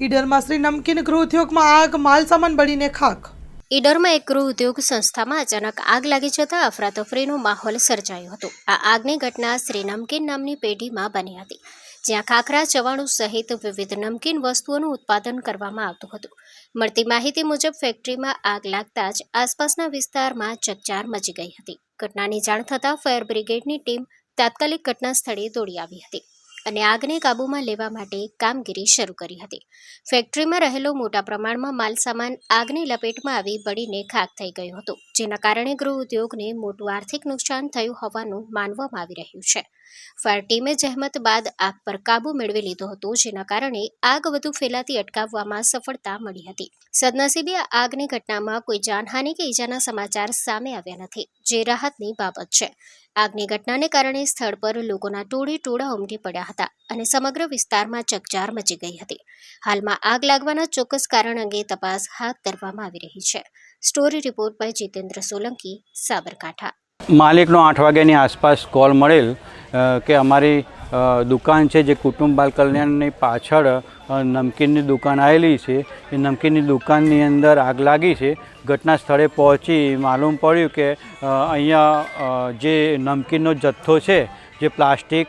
ઈડરમાં શ્રી નમકીન ગૃહ ઉદ્યોગમાં આગ, માલસામાન બળીને ખાખ। ઈડરમાં એક ગૃહ ઉદ્યોગ સંસ્થામાં અચાનક આગ લાગી જતા અફરાતફરીનો માહોલ સર્જાયો હતો। આ આગની ઘટના શ્રી નમકીન નામની પેઢીમાં બની હતી, જ્યાં ખાખરા, ચવાણું સહિત વિવિધ નમકીન વસ્તુઓનું ઉત્પાદન કરવામાં આવતું હતું। મળતી માહિતી મુજબ ફેક્ટરીમાં આગ લાગતા જ આસપાસના વિસ્તારમાં ચકચાર મચી ગઈ હતી। ઘટનાની જાણ થતાં ફાયર બ્રિગેડની ટીમ તાત્કાલિક ઘટના સ્થળે દોડી આવી હતી અને આગને કાબૂમાં લેવા માટે કામગીરી શરૂ કરી હતી। ફેક્ટરીમાં રહેલો મોટા પ્રમાણમાં માલસામાન આગની લપેટમાં આવી બળીને ખાખ થઈ ગયો હતો, જેના કારણે ગૃહ ઉદ્યોગને મોટું આર્થિક નુકસાન થયું હોવાનું માનવામાં આવી રહ્યું છે। ફાયર ટીમે જહેમત બાદ આગ પર કાબૂ મેળવી લીધો હતો, જેના કારણે આગ વધુ ફેલાતી અટકાવવામાં સફળતા મળી હતી। સદનસીબે આ આગની ઘટનામાં કોઈ જાનહાનિ કે ઈજાના સમાચાર સામે આવ્યા નથી, જે રાહતની બાબત છે। આગની ઘટનાને કારણે સ્થળ પર લોકોના ટોળે-ટોળા ઉમટી પડ્યા હતા અને સમગ્ર વિસ્તારમાં ચકચાર મચી ગઈ હતી। હાલમાં આગ લાગવાના ચોક્કસ કારણ અંગે તપાસ હાથ ધરવામાં આવી રહી છે। Story report by Jitendra Solanki, Sabarkantha. માલિકનો 8 વાગ્યાની આસપાસ કોલ મળેલ કે અમારી દુકાન છે જે કુટુંબ બાલ કલ્યાણની પાછળ નમકીનની દુકાન આવેલી છે, એ નમકીનની દુકાનની અંદર આગ લાગી છે। ઘટના સ્થળે પહોંચી માલુમ પડ્યું કે અહીંયા જે નમકીનનો જથ્થો છે, જે પ્લાસ્ટિક,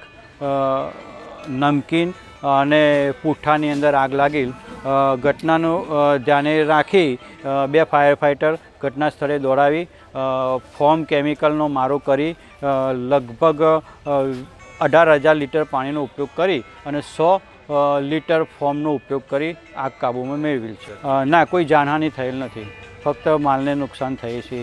નમકીન અને પુઠ્ઠાની અંદર આગ લાગી। ઘટનાનું ધ્યાને રાખી 2 ફાયર ફાઇટર ઘટના સ્થળે દોડાવી ફોર્મ કેમિકલનો મારો કરી લગભગ 18,000 લીટર પાણીનો ઉપયોગ કરી અને 100 લીટર ફોર્મનો ઉપયોગ કરી આગ કાબૂમાં મેળવેલ છે। ના, કોઈ જાનહાનિ થયેલ નથી, ફક્ત માલને નુકસાન થયે છે।